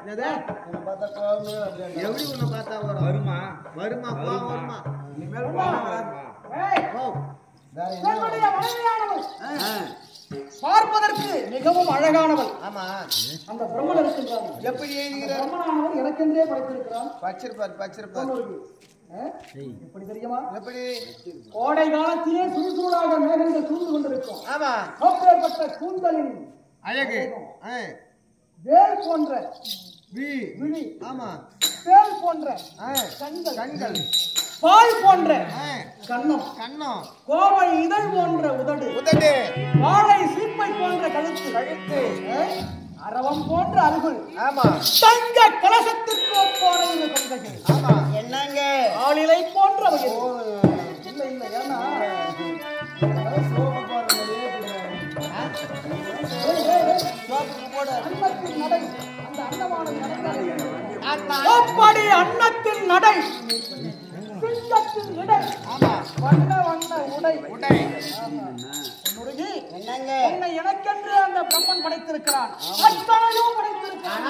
எப்படி உன்னை பார்த்தா வருமா வருமா வருமா இனிமேல் பார்ப்பதற்கு மிகவும் அழகானவள். ஆமா அந்த பிரம்மன் இருக்கின்றான். எப்படி எழுதுகிறார்? பிரம்மனானவன் எனக்கென்றே படைத்திருக்கிறான். பச்சிருப்பார் எப்படி தெரியுமா? எப்படி கோடை காலத்திலே சுறுசுறுடாக மேகங்கள் சூழ்ந்து கொண்டிருக்கும். ஆமா அப்பேற்பட்ட கூந்தலின் அழகு வேல் போன்ற விழி, ஆமா வேல் போன்ற கண்கள், பால் போன்ற கன்னம், கோவை இதழ் போன்ற உதடு, வாழை சீப்பை போன்ற கழுத்து, அரவம் போன்ற அருகுள், தங்க கலசத்திற்கு ஒப்பான கொண்டகள். என்னங்க ஆளிலை போன்ற இல்ல இல்ல ஏன்னா அன்னத்தின் நடை, அந்த அன்னமான அப்படி அன்னத்தின் நடை, சிங்கத்தின் இடை, வண்ண வண்ண உடை. என்னை எனக்கென்று அந்த பிரம்மன் படைத்திருக்கிறான். அத்தனையும் படைத்திருக்கிறான்.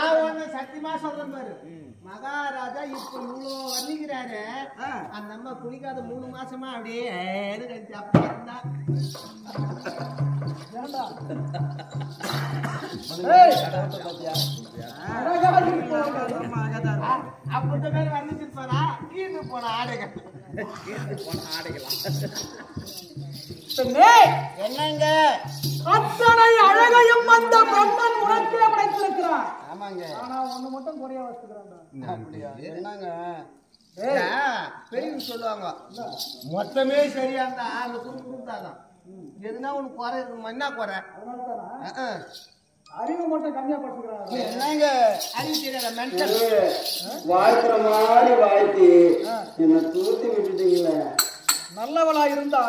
சத்தியமா சொல்றேன் பாரு, மகாராஜா இப்ப இவ்வளவு வர்ணிக்கிறாரு. அந்த அம்மா குளிக்காத 3 மாசமா அப்படியே அப்படி மேல வர்ணிச்சிருப்பாரா? கீழே போன ஆடைகள் என்னங்க அத்தனை அழகையும் அந்த பிரம்மன் உனக்கே படைத்திருக்கிறான். ஆமாங்க. ஆனா ஒண்ணு மட்டும் குறைய வச்சுக்கிறான். அப்படியா? என்னங்க பெரிய சொல்லுவாங்க, மொத்தமே சரியா இருந்தா அந்த குறுந்தாதான் எதுனா ஒண்ணு குறை இருக்குமா? என்ன குறை? அறிவு மட்டும் கம்மியா படுத்துக்கிறாங்க. என்னங்க அறிவு தெரியாத மென்டல் வாழ்த்துற மாதிரி வாழ்த்தி என்ன தூத்தி விட்டுட்டீங்களே. நல்லவளா இருந்தா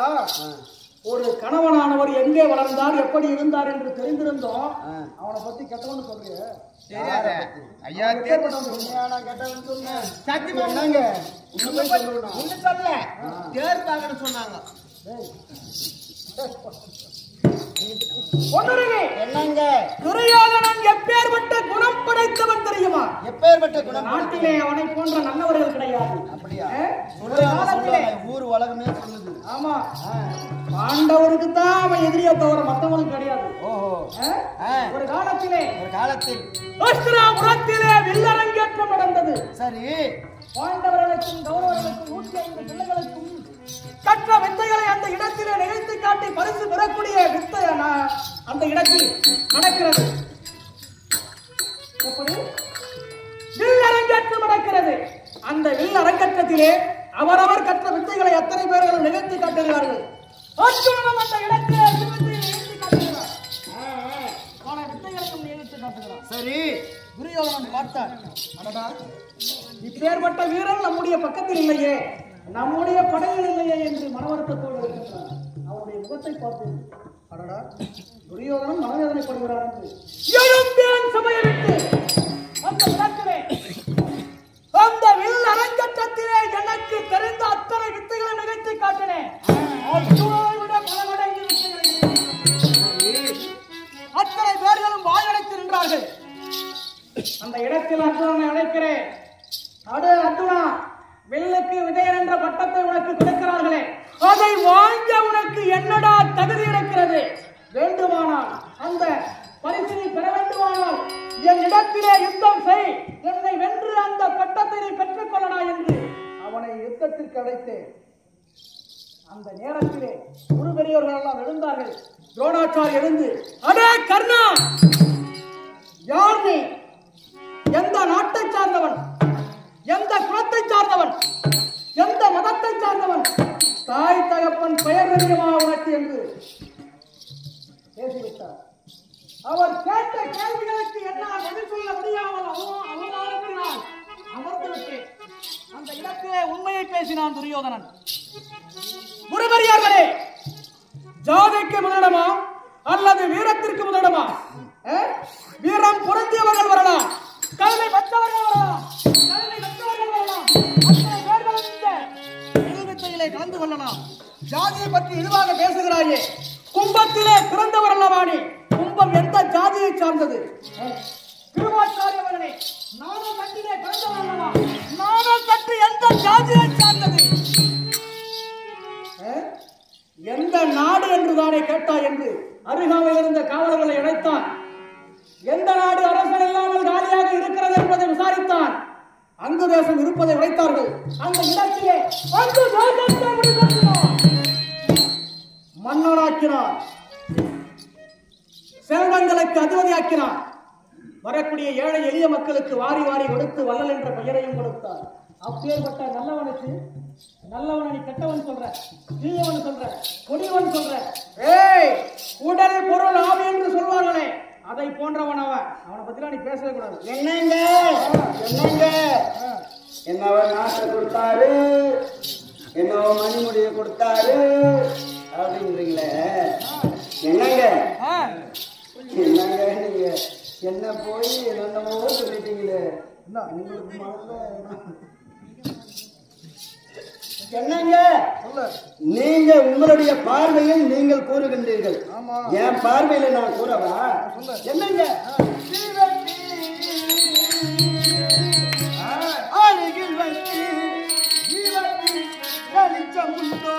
ஒரு கணவனானவர் எங்கே வளர்ந்தார், எப்படி இருந்தார் என்று தெரிந்திருந்தோம். அவனை பத்தி கெட்டவன்னு சொல்றீங்க. ஐயா கெட்டவன் சொன்ன சத்தியமா என்னங்க ஒண்ணு சொல்ல தேர் பார்க்கணும் சொன்னாங்க. என்னங்க துரியோதனன் எப்பேற்பட்ட குணம் படைத்தவன் தெரியுமா? எப்பேற்பட்ட குணம்? நாட்டிலே அவனை போன்ற நல்லவர்கள் கிடையாது. அப்படியா? ஊர் உலகமே சொல்லுது. ஆமா, பாண்டவருக்கு தான் அவன் எதிரியை தவிர மற்றவனுக்கு கிடையாது. ஒரு காலத்தில் அஸ்தினாபுரத்திலே வில்லரங்கேற்றம் நடந்தது. சரி, பாண்டவர்களுக்கும் கௌரவர்களுக்கும் 105 பிள்ளைகளுக்கும் கற்ற வித்தைகளை அந்த இடத்திலே நிகழ்த்தி காட்டி பரிசு பெறக்கூடிய வித்தை அந்த இடத்தில் நடக்கிறது. எப்படி வில் அரங்கேற்றம் நடக்கிறது. அந்த வில் அரங்கேற்றத்திலே அவரவர் கற்ற வித்தைகளை அத்தனை பேர்களும் நிகழ்த்தி காட்டுகிறார்கள். அர்ஜுனனும் அந்த இடத்திலே நிகழ்த்தி காட்டுகிறார். பல வித்தைகளையும் நிகழ்த்தி காட்டுகிறார். சரி, துரியோதனன் பார்த்தார், அடடா இப்பேற்பட்ட வீரன் நம்முடைய பக்கத்தில் இல்லையே, நம்முடைய படையில் இல்லையே என்று மனவருத்தத்தோடு இருக்கின்றார். அவருடைய முகத்தை பார்த்து அடடா துரியோதனன் மனவேதனைப்படுகிறார் என்று எழுந்தேன் சபையிலிட்டு அந்த இடத்திலே அந்த வில் அரங்கேற்றத்திலே எனக்கு தெரிந்த அத்தனை வித்தைகளை நிகழ்த்தி காட்டினேன். அர்ஜுனனை விட பல மடங்கு வித்தைகளை அத்தனை பேர்களும் வாயடைத்து நின்றார்கள். அந்த இடத்தில் அர்ஜுனனை அழைக்கிறேன். அடு அர்ஜுனா, வில்லுக்கு விஜயன் என்ற பட்டத்தை உனக்கு கொடுக்கிறார்களே, அதை வாங்க உனக்கு என்னடா தகுதி இருக்கிறது? வேண்டுமானால் அந்த பரிசினை பெற வேண்டுமானால் என் இடத்திலே யுத்தம் செய், என்னை வென்று அந்த பட்டத்தை நீ பெற்றுக் கொள்ளடா என்று அவனை யுத்தத்திற்கு அழைத்தேன். அந்த நேரத்திலே குரு பெரியவர்கள் எல்லாம் எழுந்தார்கள். துரோணாச்சாரி எழுந்து, அடே கர்ணா, யார் நீ? எந்த நாட்டை சார்ந்தவன்? எந்த குலத்தை சார்ந்தவன்? எந்த மதத்தை சார்ந்தவன்? தாய் தகப்பன் பெயர் தெரியுமா உனக்கு என்று பேசிவிட்டார். அவர் கேட்ட கேள்விகளுக்கு என்னால் பதில் சொல்ல முடியாமல் அவமானத்தினால் அமர்ந்து விட்டேன். அந்த இடத்திலே உண்மையை பேசினான் துரியோதனன். குருபெரியார்களே, ஜாதிக்கு முதலிடமா அல்லது வீரத்திற்கு முதலிடமா? வீரம் பொருந்தியவர்கள் வரலாம், கல்வி பெற்றவர்கள் வரலாம், கல்வி பெற்றவர்கள் வரலாம், அத்தனை பேர்களும் இந்த வில்வித்தையிலே கலந்து கொள்ளலாம். ஜாதியை பற்றி இழிவாக பேசுகிறாயே, கும்பத்திலே பிறந்தவர் அல்லவானே, கும்பம் எந்த ஜாதியை சார்ந்தது? திருவாச்சாரியவர்களே, நானும் தட்டிலே பிறந்தவன். நானும் தட்டு எந்த ஜாதியை சார்ந்தது? எந்த நாடு என்று தானே கேட்டாய் என்று அருகாமையில் இருந்த காவலர்களை அழைத்தான். எந்த நாடு அரசன் இல்லாமல் காலியாக இருக்கிறது என்பதை விசாரித்தான். அங்கு தேசம் இருப்பதை உரைத்தார்கள். அந்த இடத்திலே அங்கு தேசத்தை முடிவெடுத்தார். மன்னனாக்கினார், செல்வங்களுக்கு அதிபதியாக்கினார். வரக்கூடிய ஏழை எளிய மக்களுக்கு வாரி வாரி கொடுத்து வள்ளல் என்ற பெயரையும் கொடுத்தார். அப்பேற்பட்ட நல்லவனுக்கு நல்லவன் நீ கெட்டவன் சொல்ற, தீயவன் சொல்ற, கொடியவன் சொல்ற. ஏய், உடல் பொருள் ஆவி என்று சொல்வார்களே, அதை போன்றவன் அவன். அவனை பத்திலாம் நீ பேசவே கூடாது. என்னங்க என்னங்க என்னவோ நாட்டை கொடுத்தாரு, என்னவோ மணிமுடிய கொடுத்தாரு அப்படின்றீங்களே. என்னங்க என்னங்க நீங்க என்ன போய் என்னமோ சொல்லிட்டீங்களே. உங்களுக்கு என்னங்க நீங்க உங்களுடைய பார்வையில் நீங்கள் கூறுகின்றீர்கள், என் பார்வையில நான் கூறவா? என்னங்க அருகில் வந்து வெளிச்சம் உண்டோ,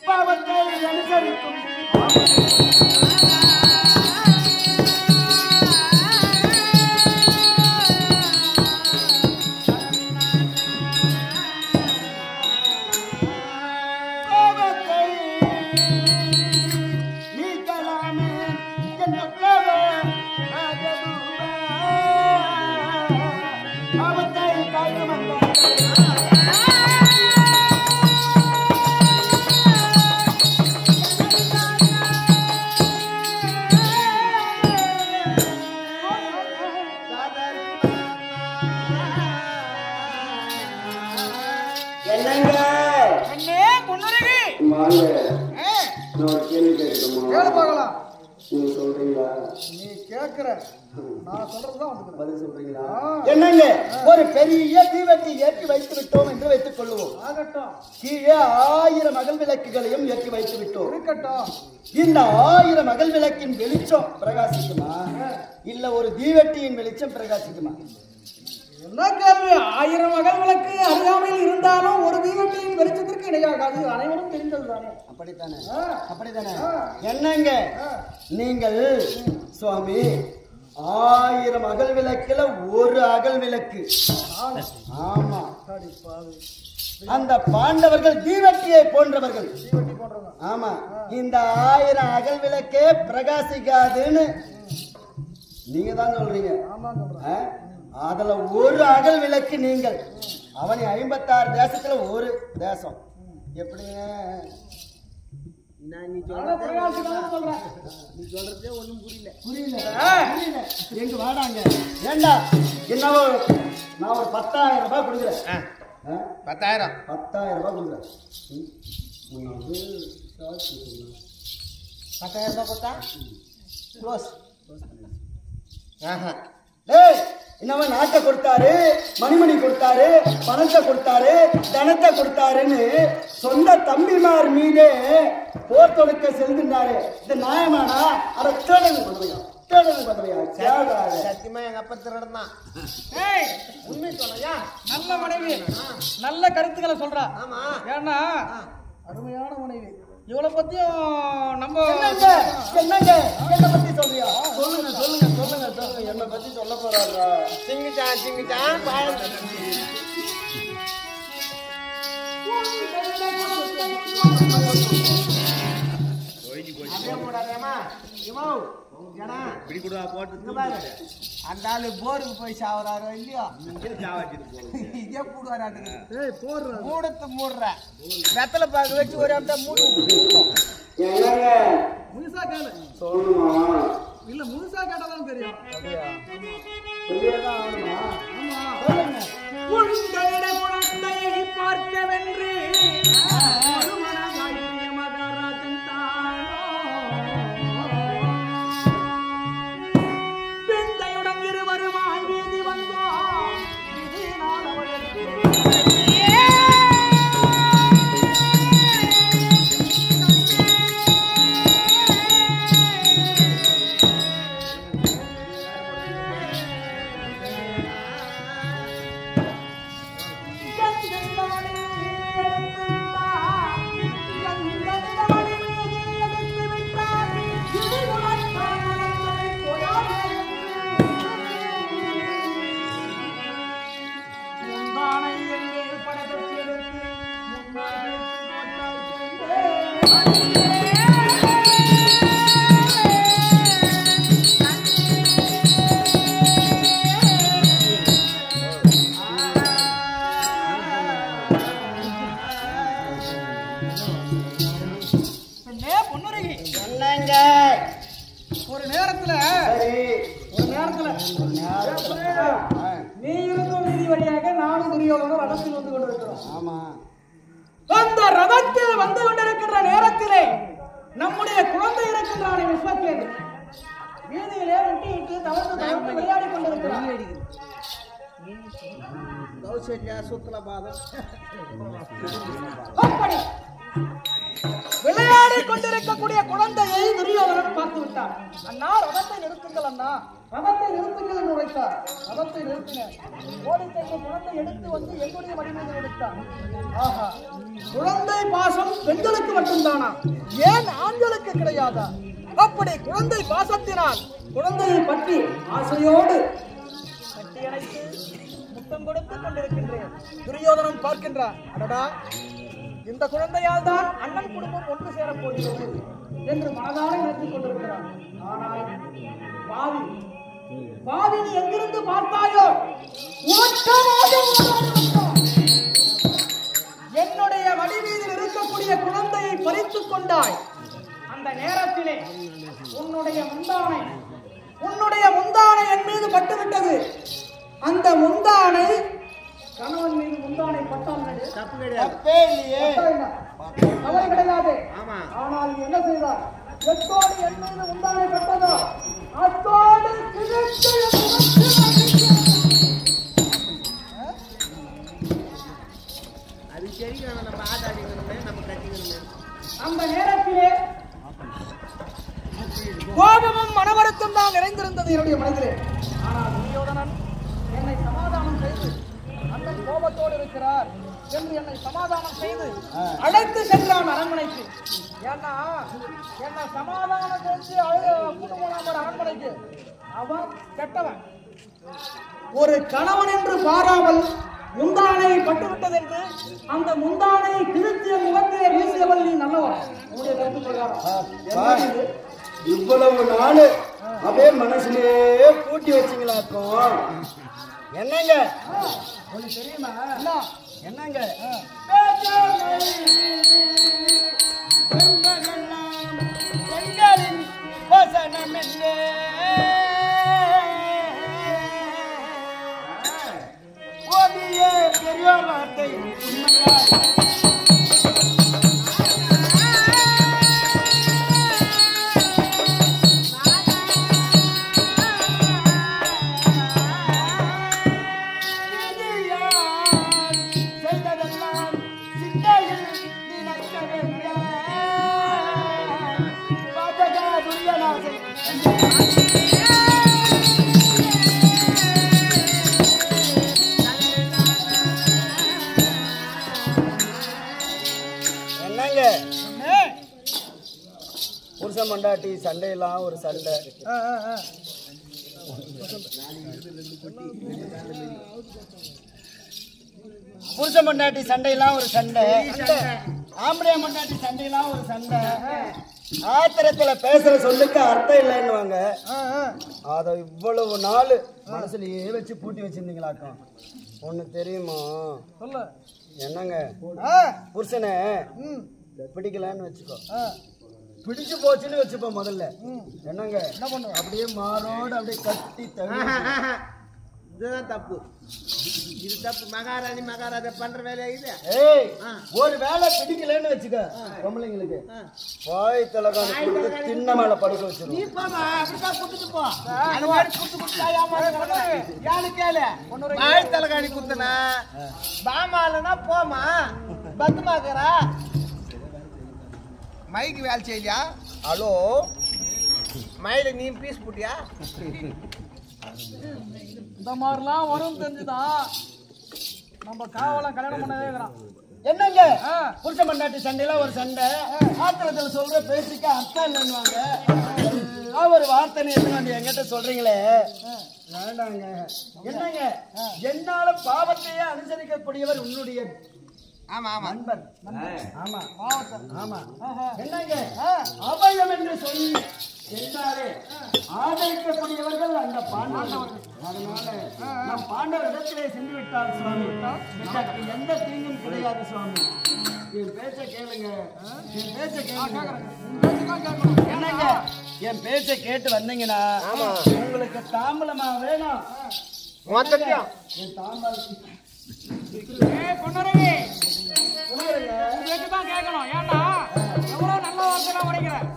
பாவத்தை அனுசரிக்கும் ஒரு பெரிய தீவெட்டி ஏற்றி வைத்து விட்டோம் என்று வைத்துக் கொள்வோம். கீழே 1000 அகல் விளக்குகளையும் ஏற்றி வைத்து விட்டோம். இந்த 1000 அகல் விளக்கின் வெளிச்சம் பிரகாசிக்குமா, இல்ல ஒரு தீவெட்டியின் வெளிச்சம் பிரகாசிக்குமா? என்ன கேள்வி? 1000 அகல் விளக்கு அருகாமையில் இருந்தாலும் ஒரு தீவெட்டியின் வெளிச்சத்திற்கு இணையாகாது. அனைவரும் தெரிந்ததுதானே. அப்படித்தானே அப்படித்தானே. என்னங்க நீங்கள் சுவாமி 1000 அகல் விளக்குல ஒரு அகல் விளக்கு. ஆமா, அந்த பாண்டவர்கள் தீவெட்டியை போன்றவர்கள். ஆமா, இந்த 1000 அகல் விளக்கே பிரகாசிக்காதுன்னு நீங்க தான் சொல்றீங்க. அதுல ஒரு அகல் விளக்கு நீங்கள். அவனை 56 தேசத்துல ஒரு தேசம். எப்படிங்க? நீ சொல்றதே ஒண்ணும் புரியல. எங்க வாடாங்க. ஏண்டா என்னவோ நான் ஒரு 10,000 ரூபாய் கொடுக்குறேன். 10,000 ரூபாய் கொடுக்குறேன். 10,000 ரூபாய் கொடுத்தா க்ளோஸ். என்னவன் நாட்டை கொடுத்தாரு, மணிமணி கொடுத்தாரு, பணத்தை கொடுத்தாரு, தனத்தை கொடுத்தாருன்னு சொந்த தம்பிமார் மீதே போர் தொடுக்க செல்கின்றாரு. இது நியாயமானா? அதை தேடல் பண்றியா? சத்தியமா எங்க அப்பா திருடன் தான். உண்மை சொல்றியா? நல்ல மனைவி, நல்ல கருத்துக்களை சொல்றா. ஆமா, ஏன்னா அருமையான மனைவி. இவ்வளவு பத்தியும் நம்ம என்னங்க என்ன பத்தி சொல்றியா? சொல்லுங்க சொல்லுங்க சொல்லுங்க சொல்லுங்க. என்ன பத்தி சொல்ல போறாரா? சிங்கிச்சான் அந்த ஆளு போருக்கு போய் சாவறாரோ இல்லையோ, இதே போடுவாரு. மூடத்து மூடுற வெத்தலை பாக்கு வச்சு ஒரு இடத்த மூடி முழுசா கேளு. இல்ல முழுசா கேட்டாதான் தெரியும். பார்க்க வென்று மகாராஜன் பெண்டையுடன் இருவரும் வீதி வந்தோம். துரியோதனர் ரதத்தில் வந்து கொண்டிருக்கிறார். ஆமா. அந்த ரதத்தில் வந்து கொண்டிருக்கின்ற நேரத்திலே நம்முடைய குழந்தை இருக்கின்றானே விஸ்வக்கேது வீதியிலே முட்டியிட்டு தவறு தவறு விளையாடி கொண்டிருக்கிறார். அப்படி விளையாடி கொண்டிருக்கக்கூடிய குழந்தையை துரியோதனன் பார்த்து விட்டார். அண்ணா ரதத்தை நிறுத்துங்கள், அண்ணா ரதத்தை நிறுத்துங்கள் என்று உரைத்தார். ரதத்தை நிறுத்தினர். ஓடி சென்று குழந்தை எடுத்து வந்து எங்களுடைய மடிமீது எடுத்தார். ஆஹா, குழந்தை பாசம் பெண்களுக்கு மட்டும்தானா, ஏன் ஆண்களுக்கு கிடையாதா? அப்படி குழந்தை பாசத்தினால் குழந்தையை பற்றி ஆசையோடு கட்டி அணைத்து முத்தம் கொடுத்துக் கொண்டிருக்கின்றேன். துரியோதனன் பார்க்கின்றான். அடடா, இந்த குழந்தையால் தான் அண்ணன் குடும்பம் ஒன்று சேரப் போகிறது என்று மனதார நினைத்துக் கொண்டிருக்கிறான். ஆனால் பாவி நீ எங்கிருந்து பார்த்தாயோ என்னுடைய மடி மீதில் இருக்கக்கூடிய குழந்தையை பறித்துக் கொண்டாய். அந்த நேரத்திலே உன்னுடைய முந்தானை என் மீது பட்டுவிட்டது. அந்த முந்தானை கணவன் மீது முந்தானை பட்டால் தப்பு கிடையாது. ஆனால் என்ன செய்தார்? எத்தோடு என் மீது முந்தானை பட்டதோ அத்தோடு அந்த நேரத்திலே கோபமும் மனவருத்தம் தான் நிறைந்திருந்தது என்னுடைய மனதிலே. ஆனால் துரியோதனன் என்னை சமாதானம் செய்து அண்ணன் கோபத்தோடு இருக்கிறார் என்று என்னை சமாதானம் செய்து அழைத்து சென்றான் அரண்மனைக்கு. ஏன்னா என்னை சமாதானம் செஞ்சு கூட்டு போனான் அரண்மனைக்கு. அவன் கெட்டவன். ஒரு கணவன் என்று பாராமல் முந்தானை பட்டுவிட்டது என்று அந்த முந்தானை கிழித்திய முகத்திலே வீசியவள் நீ நல்லவன். உன்னுடைய கருத்து பிரகாரம் இவ்வளவு நாள் அப்படியே மனசுலயே பூட்டி வச்சுங்களாக்கும். என்னங்க உங்களுக்கு தெரியுமா? என்னங்க பெண்களின் வசனம் என்ன? ஓதிய பெரியோர் வார்த்தை உண்மையா? புருஷன் மண்டாட்டி சண்டையெல்லாம் ஒரு சண்டை. புருஷன் மண்டாட்டி சண்டையெல்லாம் ஒரு சண்டை. ஆம்பளைய மண்டாட்டி சண்டையெல்லாம் ஒரு சண்டை. ஆத்திரத்துல பேசுற சொல்லுக்கு அர்த்தம் இல்லைன்னுவாங்க. அத இவ்வளவு நாள் மனசுலயே வச்சு பூட்டி வச்சிருந்தீங்களாக்கும். ஒண்ணு தெரியுமா? என்னங்க, புருஷனை பிடிக்கலன்னு வச்சுக்கோ, பிடிச்சு போச்சுன்னு வச்சுப்போம். முதல்ல என்னங்க என்ன பண்ண, அப்படியே மாறோடு அப்படியே கட்டி தள்ளி. இதுதான் தப்பு. இது தப்பு. மகாராஜா பண்ற வேலையா இது? ஏய், ஒரு வேலை பிடிக்கலன்னு வச்சுக்க பொம்பளைங்களுக்கு வாய் தலகாணி கொடுத்து தின்ன மேல படுக்க வச்சிருக்கோம். நீ போமா, அப்படிதான் குடுத்துட்டு போ. அந்த மாதிரி குடுத்துட்டா யாரு கேளு. வாய் தலகாணி குடுத்தனா பாமாலனா போமா பத்துமாக்கறா மைக்கு வேலை செய்யலையா? ஹலோ மைல நீ பீஸ் போட்டியா? இந்த மாதிரிலாம் வரும் தெரிஞ்சுதான் நம்ம காவலாம் கல்யாணம் பண்ணவே இருக்கிறான். என்னங்க புருஷ மண்டாட்டி சண்டையில ஒரு சண்டை. ஆத்திரத்துல சொல்ற பேசிக்க அர்த்தம் இல்லைன்னுவாங்க. ஒரு வார்த்தை எடுத்து என்கிட்ட சொல்றீங்களே, வேண்டாங்க. என்னங்க, என்னால பாவத்தையே அனுசரிக்கக்கூடியவர் உன்னுடைய நண்பர். ஆமா ஆமா. என்னங்க, அபயம் என்று சொல்லி என்றாலே ஆதரிக்கக்கூடியவர்கள் அந்த பாண்டவர்கள். அதனால நம் பாண்டவர் இடத்திலே சென்று விட்டார் சுவாமி. நமக்கு எந்த தீங்கும் கிடையாது சுவாமி. என் பேச்ச கேளுங்க, என் பேச்ச கேளுங்க. என்னங்க, என் பேச்ச கேட்டு வந்தீங்கன்னா உங்களுக்கு தாம்பலமா வேணும். என் தாம்பலம் பொன்னரவி உங்களுக்கு தான் கேட்கணும். ஏன்னா எவ்வளவு நல்ல வார்த்தை உடைக்கிறேன்.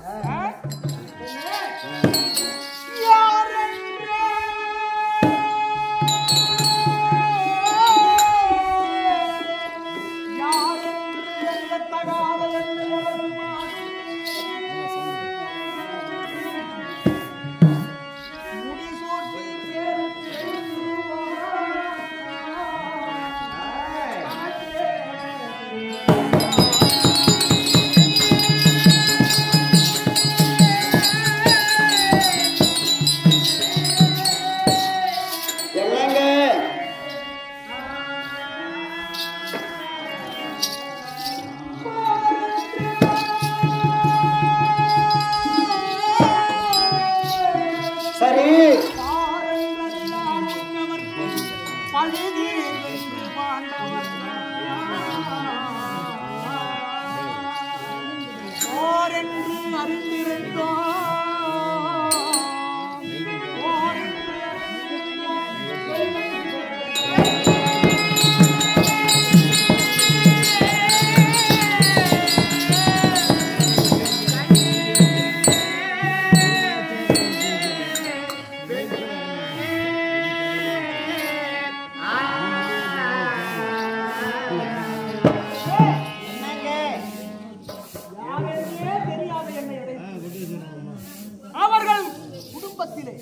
அவர்கள் குடும்பத்திலே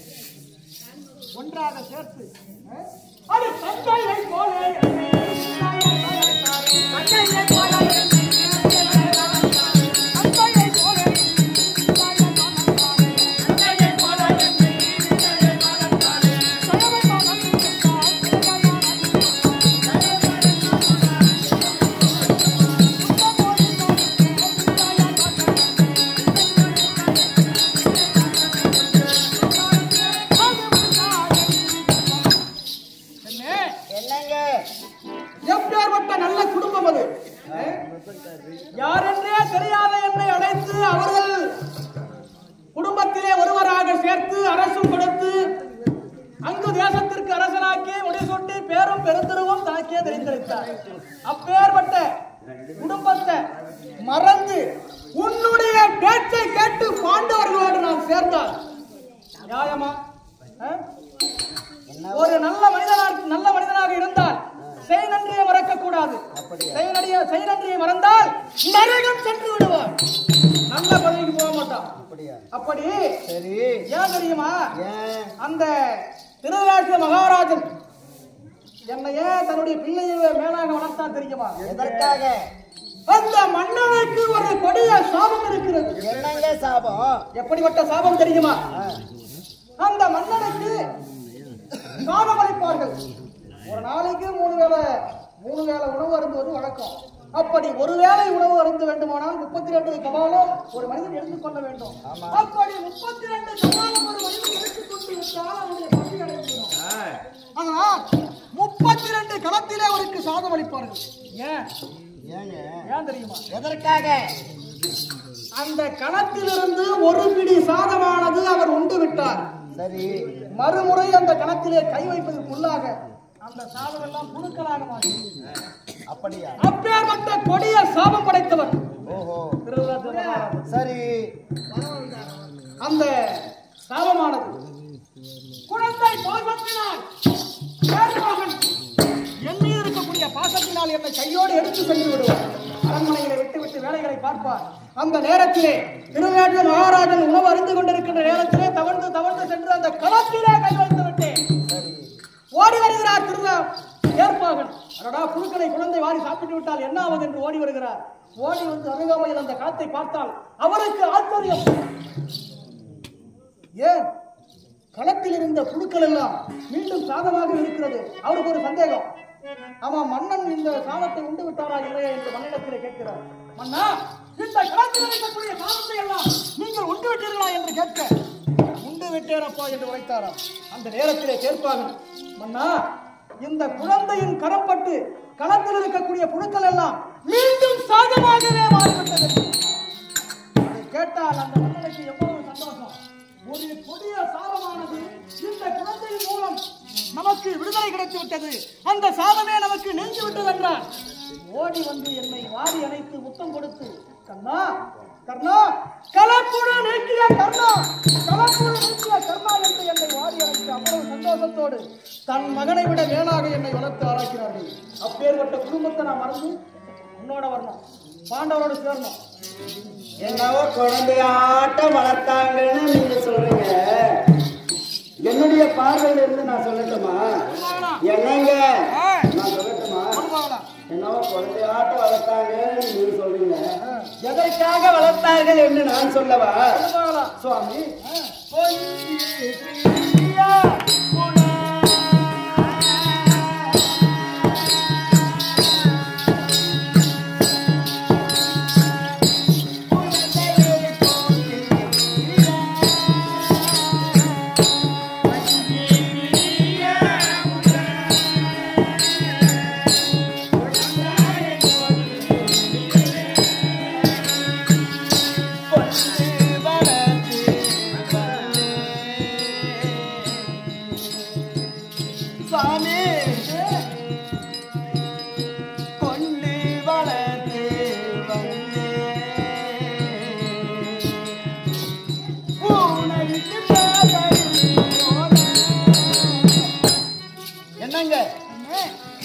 ஒன்றாக சேர்த்து அது தந்தையை போல நல்ல குடும்பம் அது. யாரென்றே தெரியாத என்னை அழைத்து அவர்கள் குடும்பத்திலே ஒருவராக சேர்த்து அரசும் கொடுத்து அங்கு தேசத்திற்கு அரசனாக்கி முடிசூட்டி பேரும் பெருந்திருவும் தனக்கே தெரிந்தளித்தார். அப்பேற்பட்ட குடும்பத்தை மறந்து உன்னுடைய பேச்சை கேட்டு பாண்டவர்களோடு நாம் சேர்ந்தால் நியாயமா? ஒரு நல்ல மனிதனாக இருந்தால் செய் நன்றியை மறக்க கூடாது. செய் நன்றியை மறந்தால் நரகம் சென்று விடுவார். நல்ல பதவிக்கு போக மாட்டான். அப்படி ஏன் தெரியுமா? அந்த திருதராஷ்டிர மகாராஜன் என்னையே தன்னுடைய பிள்ளையை மேலாக வளர்த்தான் தெரியுமா? எதற்காக? அந்த மன்னனுக்கு ஒரு கொடிய சாபம் இருக்கிறது. என்னங்க சாபம்? எப்படிப்பட்ட சாபம் தெரியுமா? அந்த மன்னனுக்கு சாபம் அளிப்பார்கள். ஒரு நாளைக்கு மூணு வேளை உணவு அருந்துவது வழக்கம். அப்படி ஒருவேளை உணவு அருந்த வேண்டுமானால் 32 கபாலம் ஒரு மனிதன் எடுத்துக்கொள்ள வேண்டும். அப்படி 32 கபாலம் ஒரு மனிதன் எடுத்துக்கொண்டு விட்டால் அவருடைய பசி அடைந்துவிடும். ஆனால் 32 களத்திலே அவருக்கு சாதம் அளிப்பார்கள். ஏன் தெரியுமா? எதற்காக? அந்த களத்திலிருந்து ஒரு பிடி சாதமானது அவர் உண்டு விட்டார். சரி, மறுமுறை அந்த களத்திலே கை வைப்பதற்குள்ளாக அந்த சாபம் எல்லாம் புழுக்களாக மாறும். அப்படியா? அப்பேற்பட்ட கொடிய சாபம் படைத்தவர். ஓஹோ, சரி. அந்த சாபமானது குழந்தை பாசத்தினால் என் மீது இருக்கக்கூடிய பாசத்தினால் என்னை கையோடு எடுத்து சென்று விடுவார். அரண்மனைகளை விட்டு வேலைகளை பார்ப்பார். அந்த நேரத்திலே திருநாட்டு மகாராஜன் உணவு அறிந்து கொண்டிருக்கின்ற நேரத்திலே தவழ்ந்து சென்று அந்த களத்திலே கை வைத்து விட்டேன். ஓடி வருகிறார் ஏற்பாகன். அடடா, புழுக்களை குழந்தை வாரி சாப்பிட்டு விட்டால் என்ன ஆவது என்று ஓடி வருகிறார். ஓடி வந்து அருகாமையில் அந்த களத்தை பார்த்தால் அவருக்கு ஆச்சரியம். ஏன் களத்தில் இருந்த புழுக்கள் எல்லாம் மீண்டும் சாதமாக இருக்கிறது. அவருக்கு ஒரு சந்தேகம். ஆமா, மன்னன் இந்த சாதத்தை உண்டு விட்டாரா இல்லையா என்று மன்னிடத்திலே கேட்கிறார். மன்னா, இந்த களத்தில் இருக்கக்கூடிய சாதத்தை எல்லாம் நீங்கள் உண்டு விட்டீர்களா என்று கேட்க, உண்டு விட்டேனப்பா என்று உரைத்தாராம். அந்த நேரத்திலே கேட்பார்கள், மன்னா, இந்த குழந்தையின் கரப்பட்டு களத்தில் இருக்கக்கூடிய புழுக்கள் எல்லாம் மீண்டும் சாதமாகவே மாறிவிட்டது. அதை கேட்டால் அந்த மன்னனுக்கு எவ்வளவு சந்தோஷம். ஒரு கொடிய சாபமானது இந்த குழந்தையின் மூலம் நமக்கு நமக்கு விடுதலை கிடைத்து விட்டது, அந்த சாபமே நமக்கு நெஞ்சு விட்டது என்றான். ஓடி வந்து என்னை வாரி அணைத்து முத்தம் கொடுத்து, கர்ணா கர்ணா, கலப்புடு நீக்கிய கர்ணா, கலப்புடு நீக்கிய கர்ணா என்று என்னை வாரி அணைத்து அவ்வளவு சந்தோஷத்தோடு தன் மகனை விட மேலாக என்னை வளர்த்து ஆராய்க்கிறார்கள். அப்பேற்பட்ட குடும்பத்தை நான் மறந்து உன்னோட வரணும், பாண்டவரோடு சேரணும். என்னவோ குழந்தையாட்டம் வளர்த்தாங்கன்னு நீங்க சொல்றீங்க. என்னுடைய பார்வையில இருந்து நான் சொல்லட்டுமா? என்னங்க நான் சொல்லட்டுமா? என்னவோ குழந்தையாட்டம் வளர்த்தாங்கன்னு நீங்க சொல்றீங்க. எதற்காக வளர்த்தார்கள் என்று நான் சொல்லவா? சுவாமி,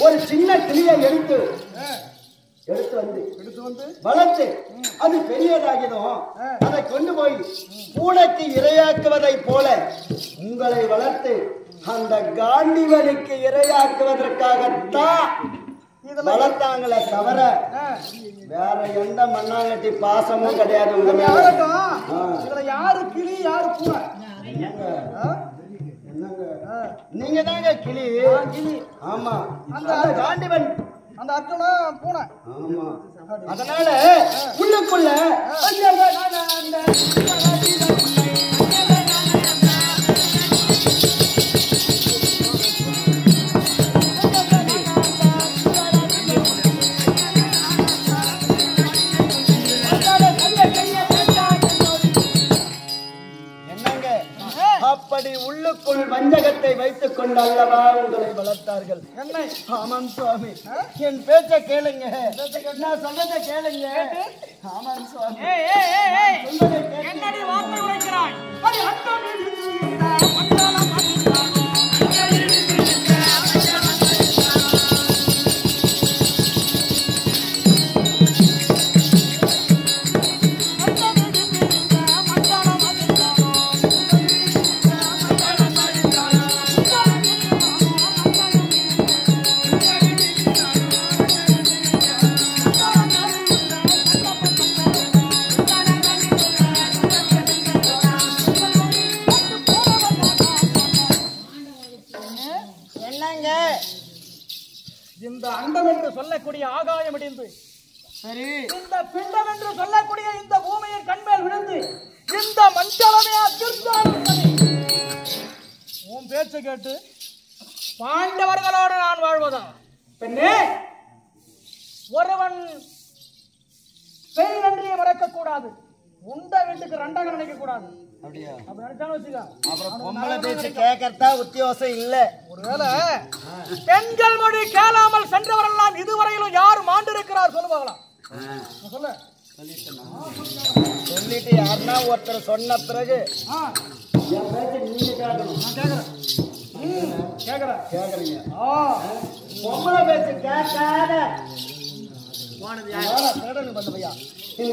ஒரு சின்ன கிளியை எடுத்து வந்து வளர்த்து அது பெரியதாகிடும். அதை கொண்டு போய் பூனைக்கு இரையாக்குவதை போல உங்களை வளர்த்து அந்த காண்டிவனுக்கு இரையாக்குவதற்காகத்தான் வளர்த்தாங்களே தவிர வேற எந்த மண்ணாங்கட்டி பாசமும் கிடையாது. உங்க மேல யாரு கிளி யாரு பூனை? நீங்க தாங்க கிளி. ஆமா, அந்த காண்டிவன் அந்த அர்த்தம் பூனை. ஆமா, அதனால உள்ளுக்குள்ள அப்படி உள்ளுக்குள் வஞ்சகத்தை வைத்துக் கொண்டு அல்லவா உங்களை வளர்த்தார்கள். ஆமாம் சுவாமி, என் பேச்ச கேளுங்க, நான் சொல்றத கேளுங்க. ஆமாம் சுவாமி, என்னடி வார்த்தை உரைக்கிறாய்? இந்த அண்டம் என்று சொல்லக்கூடிய ஆகாயம் இடிந்து, சரி, இந்த பிண்டம் என்று சொல்லக்கூடிய இந்த பூமியின் கண்மேல் விழுந்து இந்த மஞ்சளமே அதிர்ந்தாலும் உன் பேச்சை கேட்டு பாண்டவர்களோடு நான் வாழ்வதா? பெண்ணே, ஒருவன் பெண் நன்றியை மறக்க கூடாது, உண்ட வீட்டுக்கு ரெண்டாக நினைக்க கூடாது. உத்தியோகம் இல்ல. ஒருவேளை பெண்கள் மொழி கேளாமல் சென்றவரெல்லாம் இதுவரையிலும் யார் மாண்டிருக்கிறார் சொல்லுவாங்களா? சொல்லிட்டு யாருன்னா ஒருத்தர் சொன்ன பிறகு கேக்குறீங்க. பொம்பளை பேச்சு கேட்காத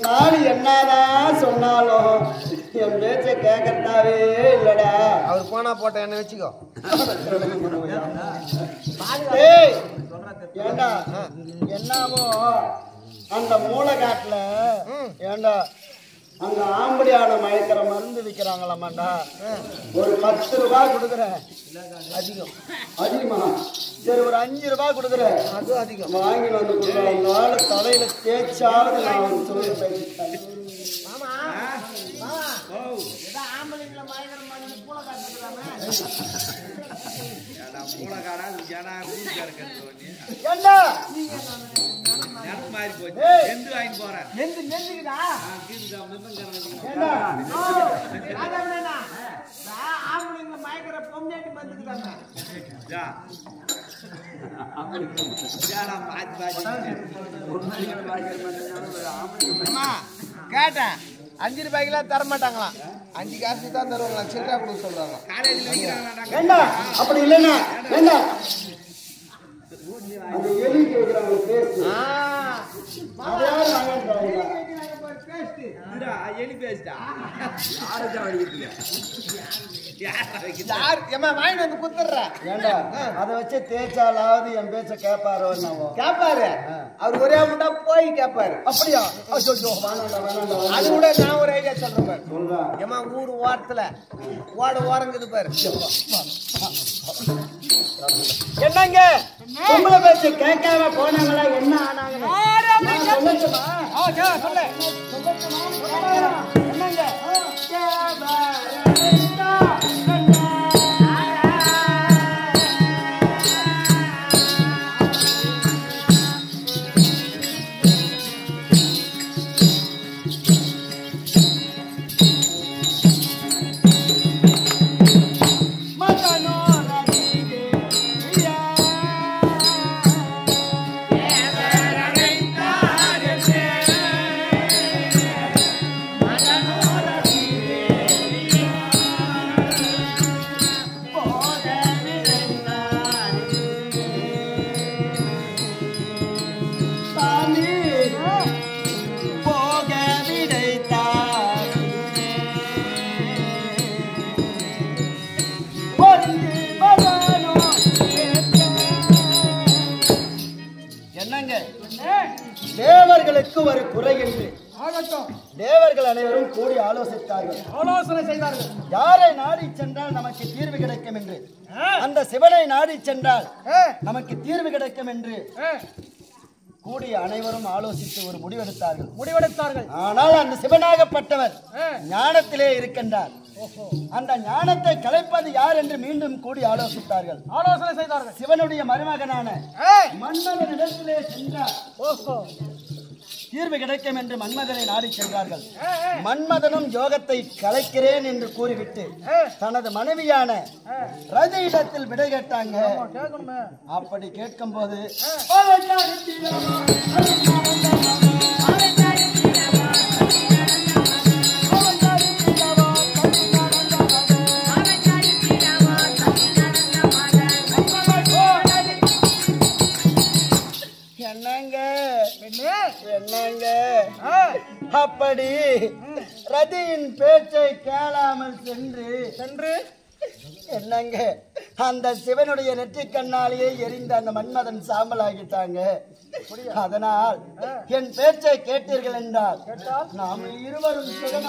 நாடு என்னதான் சொன்னாலும் என் பேச்ச கேட்கறதாவே இல்லடா. அவர் போனா போட்ட என்ன வச்சுக்கோ. ஏண்டா என்னமோ அந்த மூளைக்காட்டுல ஏண்டா அங்க ஆம்படியான மயக்கிற மருந்து விற்கிறாங்களாமாண்டா. ஒரு 10 ரூபாய் கொடுக்குறேன். அதிகம் அதிகமா? சரி, ஒரு 5 ரூபாய் கொடுக்குறேன். அது அதிகம். வாங்கி வந்து கொடுக்குறேன். தலையில தேய்ச்சாவது நான் சொல்லி பேசிட்டேன். என்ன எந்த நெஞ்சுக்குதா ஆம்பளைங்க மயக்கிற பொம்மையாட்டி வந்துக்குதாங்க கேட்டேன் 5 ரூபாய்க்குலாம் தர மாட்டாங்களாம் 5 காசு தான் தருவாங்களாம் சில்லா கொடுக்க சொல்றாங்க வேண்டாம் அப்படி இல்லைன்னா வேண்டாம் அந்த எலி கேட்கிறாங்க பேஸ்ட் அதையாவது எலி பேஸ்டா யார் ஏமா வாங்கி வந்து குத்துறா ஏண்டா அதை வச்சு தேய்ச்சாலாவது என் பேச்ச கேட்பாரோ கேப்பாரு அவர் ஒரே முட்டா போய் கேப்பாரு அப்படியா ஐயோ வேணாண்டா வேணாண்டா அது கூட நான் ஒரு ஐடியா சொல்றேன் பாரு சொல்றேன் ஏமா ஊர் ஓரத்துல ஓரங்குது பாரு என்னங்க பொம்பளை பேச்சு கேட்காம போனாங்களா என்ன ஆனாங்க சொல்லட்டுமா சொல்லு என்னங்க தேவர்களுக்கு ஒரு குறை என்று தேவர்கள் அனைவரும் கூடி ஆலோசனை செய்தார்கள் யாரை நாடி சென்றால் நமக்கு தீர்வு கிடைக்கும் என்று அந்த சிவனை நாடி சென்றால் நமக்கு தீர்வு கிடைக்கும் என்று கூடி அனைவரும் ஆலோசித்து ஒரு முடிவெடுத்தார்கள் ஆனால் அந்த சிவனாகப்பட்டவர் ஞானத்திலே இருக்கின்றார் அந்த ஞானத்தை கலைப்பது யார் என்று மீண்டும் கூடி ஆலோசனை செய்தார்கள் சிவனுடைய மருமகனான மன்மதன் இடத்திலே சென்றார் தீர்வு கிடைக்கும் என்று மன்மதனை நாடி சென்றார்கள் மன்மதனும் யோகத்தை கலைக்கிறேன் என்று கூறிவிட்டு தனது மனைவியான ரதியிடத்தில் விடை கேட்டாங்க அப்படி கேட்கும் போது என்னங்க அப்படி ரதியின் பேச்சை கேளாமல் சென்று என்னங்க அந்த சிவனுடைய நெற்றி கண்ணாலேயே எரிந்த அந்த மன்மதன் சாம்பல் ஆகிட்டாங்க அதனால் என் பேச்சை கேட்டீர்கள் என்றால் நாம் இருவரும்